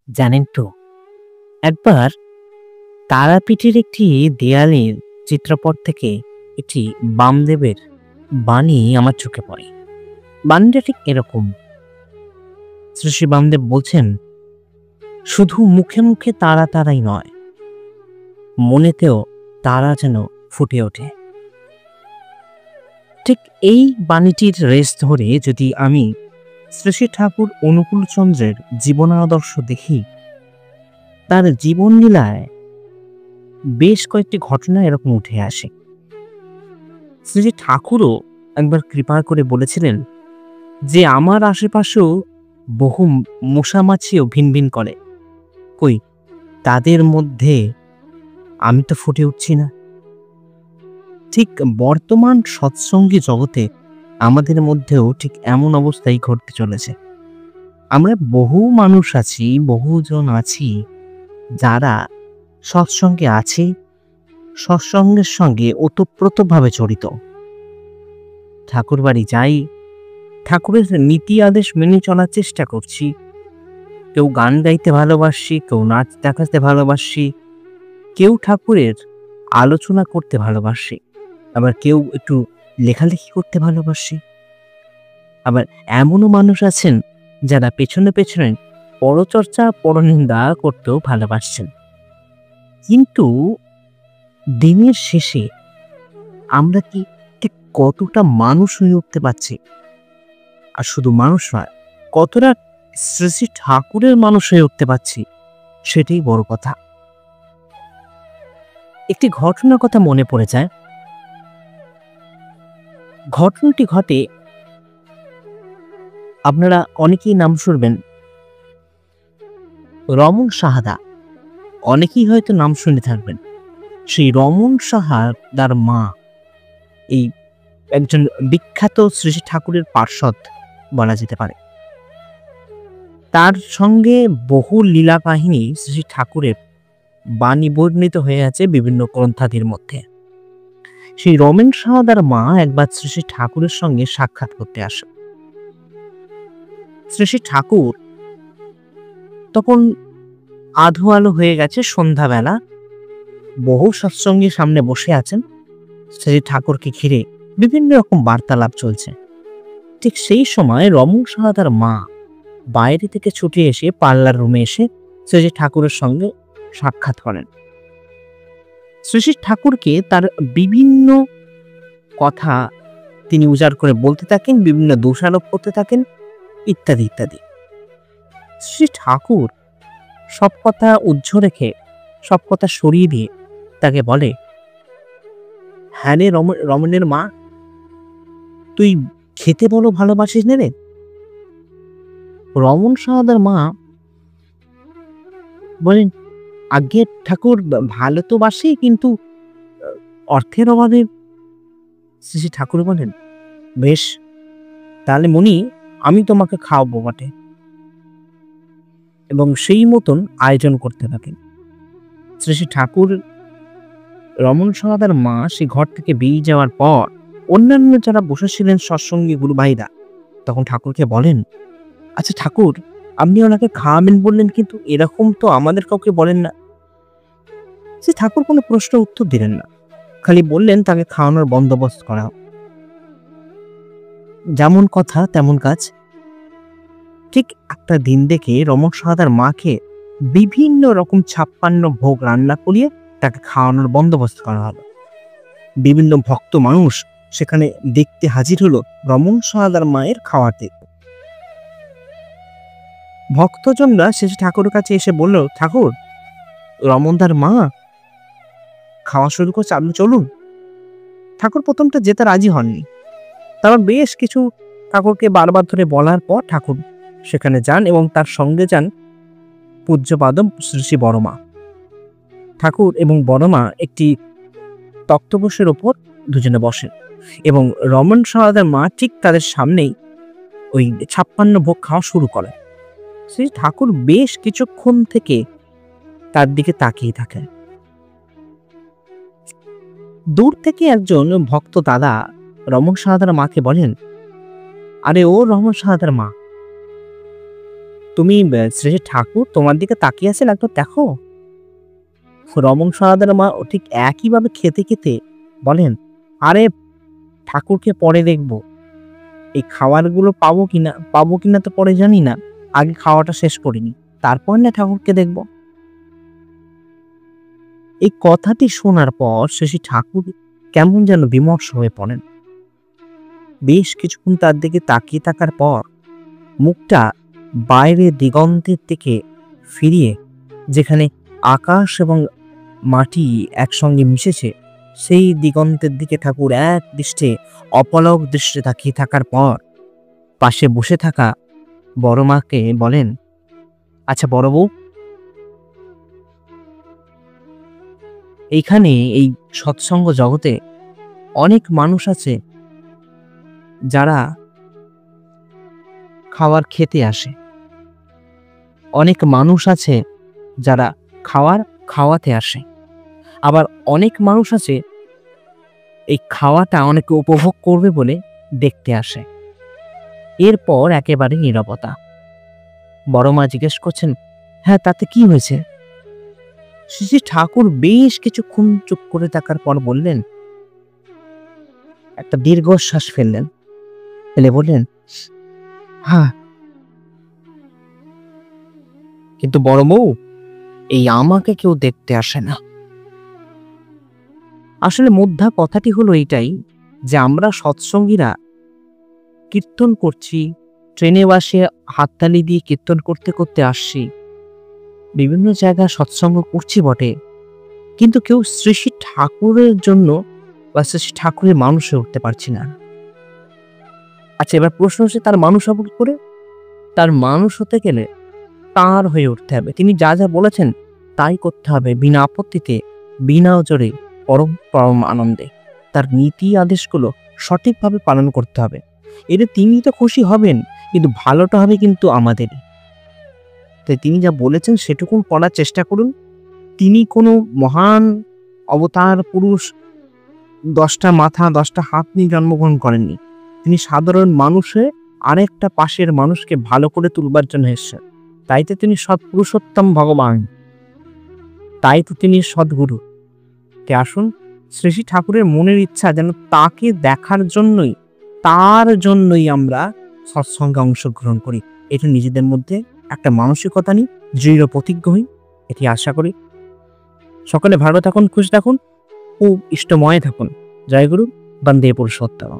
জানেন তো, একবার তারাপীঠের একটি দেয়ালের চিত্রপট থেকে একটি বামদেবের বাণী আমার চোখে পড়ে। বাণীটা ঠিক এরকম: শ্রী শ্রী বামদেব বলছেন, শুধু মুখে মুখে তারা তারাই নয়, মনেতেও তারা যেন ফুটে ওঠে। ঠিক এই বাণীটির রেশ ধরে যদি আমি শ্রী শ্রী ঠাকুর অনুকূল চন্দ্রের জীবনাদর্শ দেখি, তার জীবন লীলায় বেশ কয়েকটি ঘটনা এরকম উঠে আসে। শ্রী শ্রী ঠাকুরও একবার কৃপা করে বলেছিলেন যে আমার আশেপাশেও বহু মশামাছিও ভিন ভিন করে, কই তাদের মধ্যে আমি তো ফুটে উঠছি না। ঠিক বর্তমান সৎসঙ্গী জগতে আমাদের মধ্যেও ঠিক এমন অবস্থাই ঘটতে চলেছে। আমরা বহু মানুষ আছি, বহুজন আছি যারা সৎসঙ্গে আছে, সৎসঙ্গের সঙ্গে ওতপ্রোতভাবে জড়িত। ঠাকুর বাড়ি যাই, ঠাকুরের নীতি আদেশ মেনে চলার চেষ্টা করছি। কেউ গান গাইতে ভালোবাসি, কেউ নাচ দেখাতে ভালোবাসি, কেউ ঠাকুরের আলোচনা করতে ভালোবাসি, আবার কেউ একটু লেখালেখি করতে ভালোবাসি। আবার এমনও মানুষ আছেন যারা পেছনে পেছনে পরচর্চা পরনিন্দা করতেও ভালোবাসছেন। কিন্তু দিনের শেষে আমরা কি ঠিক কতটা মানুষ হয়ে উঠতে পারছি? আর শুধু মানুষ নয়, কতটা শ্রী শ্রী ঠাকুরের মানুষ হয়ে উঠতে পারছি, সেটাই বড় কথা। একটি ঘটনার কথা মনে পড়ে যায়। ঘটনাটি ঘটে, আপনারা অনেকেই নাম শুনবেন, রমন সাহাদা। অনেকেই হয়তো নাম শুনে থাকবেন। সেই রমন সাহাদার মা এই একজন বিখ্যাত শ্রী শ্রী ঠাকুরের পার্ষদ বলা যেতে পারে। তার সঙ্গে বহু লীলা কাহিনী শ্রী শ্রী ঠাকুরের বাণী বর্ণিত হয়ে আছে বিভিন্ন গ্রন্থাদির মধ্যে। সেই রমেন সাহাদার মা একবার শ্রী শ্রী ঠাকুরের সঙ্গে সাক্ষাৎ করতে আসে। শ্রী শ্রী ঠাকুর তখন আধো আলো হয়ে গেছে, সন্ধ্যাবেলা। বহু সৎসঙ্গী সামনে বসে আছেন, শ্রী ঠাকুরকে ঘিরে বিভিন্ন রকম বার্তালাপ চলছে। ঠিক সেই সময় রমন সাহাদার মা বাইরে থেকে ছুটে এসে পার্লার রুমে এসে শ্রী শ্রী ঠাকুরের সঙ্গে সাক্ষাৎ করেন। শ্রী শ্রী ঠাকুরকে তার বিভিন্ন কথা তিনি উজাড় করে বলতে থাকেন, বিভিন্ন দোষারোপ করতে থাকেন, ইত্যাদি ইত্যাদি। শ্রী ঠাকুর সব কথা উজ্জ্ব রেখে, সব কথা সরিয়ে দিয়ে তাকে বলে, হ্যাঁ রে রমণের মা, তুই খেতে বলো ভালোবাসিস না রে? রমন সাহাদার মা বলেন, আজ্ঞে ঠাকুর, ভালো তো বাসি, কিন্তু অর্থের অভাবে। শ্রী শ্রী ঠাকুর বলেন, বেশ, তাহলে মনি, আমি তোমাকে খাওয়াবো বটে। এবং সেই মতন আয়োজন করতে থাকেন। শ্রী শ্রী ঠাকুর, রমন সাহাদার মা সেই ঘর থেকে বেরিয়ে যাওয়ার পর অন্যান্য যারা বসেছিলেন সৎসঙ্গী গুরু ভাইরা তখন ঠাকুরকে বলেন, আচ্ছা ঠাকুর, আপনি ওনাকে খাওয়াবেন বললেন, কিন্তু এরকম তো আমাদের কাউকে বলেন না। সে ঠাকুর কোনো প্রশ্ন উত্তর দিলেন না, খালি বললেন তাকে খাওয়ানোর বন্দোবস্ত করা। যেমন কথা তেমন কাজ। ঠিক একটা দিন দেখে রমন সাহাদার মাকে বিভিন্ন রকম 56 ভোগ রান্না করিয়ে তাকে খাওয়ানোর বন্দোবস্ত করা হলো। বিভিন্ন ভক্ত মানুষ সেখানে দেখতে হাজির হলো রমন সাহাদার মায়ের খাওয়াতে। ভক্তজনরা শেষে ঠাকুরের কাছে এসে বলল, ঠাকুর, রমনদার মা খাওয়া শুরু করছে, আপনি চলুন। ঠাকুর প্রথমটা যেতে রাজি হননি। তারপর বেশ কিছু ঠাকুরকে বারবার ধরে বলার পর ঠাকুর সেখানে যান এবং তার সঙ্গে যান পূজ্যপাদ শ্রী শ্রী বড়মা। ঠাকুর এবং বড়মা একটি তক্তপোষের ওপর দুজনে বসেন এবং রমন সাহাদার মা ঠিক তাদের সামনেই ওই 56 ভোগ খাওয়া শুরু করেন। শ্রী ঠাকুর বেশ কিছুক্ষণ থেকে তার দিকে তাকিয়ে থাকেন। দূর থেকে একজন ভক্ত দাদা রমন সাহাদার মাকে বলেন, আরে ও রমন সাহাদার মা, তুমি শ্রী শ্রী ঠাকুর তোমার দিকে তাকিয়ে আছেন, একবার দেখো। রমন সাহাদের মা ঠিক একইভাবে খেতে খেতে বলেন, আরে ঠাকুরকে পরে দেখব, এই খাবারগুলো পাবো কিনা তো পরে জানি না, আগে খাওয়াটা শেষ করিনি, তারপর না ঠাকুরকে দেখব। এই কথাটি শোনার পর শ্রী ঠাকুর কেমন যেন বিমর্ষ হয়ে পড়েন। বেশ কিছুক্ষণ তার দিকে তাকিয়ে থাকার পর মুখটা বাইরে দিগন্তের দিকে ফিরিয়ে, যেখানে আকাশ এবং মাটি একসঙ্গে মিশেছে, সেই দিগন্তের দিকে ঠাকুর এক দৃষ্টে অপলক দৃষ্টে তাকিয়ে থাকার পর পাশে বসে থাকা বড় মাকে বলেন, আচ্ছা বড় বউ, এইখানে এই সৎসঙ্গ জগতে অনেক মানুষ আছে যারা খাবার খেতে আসে, অনেক মানুষ আছে যারা খাওয়াতে আসে, আবার অনেক মানুষ আছে এই খাওয়াটা অনেকে উপভোগ করবে বলে দেখতে আসে। এরপর একেবারে নীরবতা। বড় মা জিজ্ঞেস করছেন, হ্যাঁ তাতে কি হয়েছে? শ্রী ঠাকুর বেশ কিছুক্ষণ চুপ করে থাকার পর বললেন, একটা দীর্ঘশ্বাস ফেললেন, ফেলে বললেন, হ্যাঁ কিন্তু বড় বউ, এই আমাকে কেউ দেখতে আসে না। আসলে মোদ্দা কথাটি হলো এইটাই যে আমরা সৎসঙ্গীরা কীর্তন করছি, ট্রেনে বাসে হাততালি দিয়ে কীর্তন করতে করতে আসছি, বিভিন্ন জায়গায় সৎসঙ্গ করছি বটে, কিন্তু কেউ শ্রী শ্রী ঠাকুরের জন্য বা শ্রী শ্রী ঠাকুরের মানুষ হয়ে উঠতে পারছি না। আচ্ছা, এবার প্রশ্ন হচ্ছে, তার মানুষ হব কি করে? তার মানুষ হতে গেলে তার হয়ে উঠতে হবে, তিনি যা যা বলেছেন তাই করতে হবে, বিনা আপত্তিতে, বিনা ওজরে, পরম পরম আনন্দে। তার নীতি আদেশগুলো সঠিকভাবে পালন করতে হবে। এতে তিনি তো খুশি হবেন, কিন্তু ভালোটা হবে কিন্তু আমাদেরই। তাই তিনি যা বলেছেন সেটুকুন করার চেষ্টা করুন। তিনি কোনো মহান অবতার পুরুষ, 10টা মাথা 10টা হাত নিয়ে জন্মগ্রহণ করেননি। তিনি সাধারণ মানুষে আরেকটা পাশের মানুষকে ভালো করে তুলবার জন্য এসেছেন। তাই তো তিনি সৎপুরুষোত্তম ভগবান, তাই তো তিনি সদ্গুরু। তে আসুন, শ্রী শ্রী ঠাকুরের মনের ইচ্ছা যেন তাকে দেখার জন্যই, তার জন্যই আমরা সৎসঙ্গে অংশগ্রহণ করি। এটা নিজেদের মধ্যে একটা মানসিকতা নিই, দৃঢ় প্রতিজ্ঞ হই, এটি আশা করি। সকলে ভালো থাকুন, খুশি থাকুন ও ইষ্টময় থাকুন। জয় গুরু, বন্দে পুরুষোত্তম।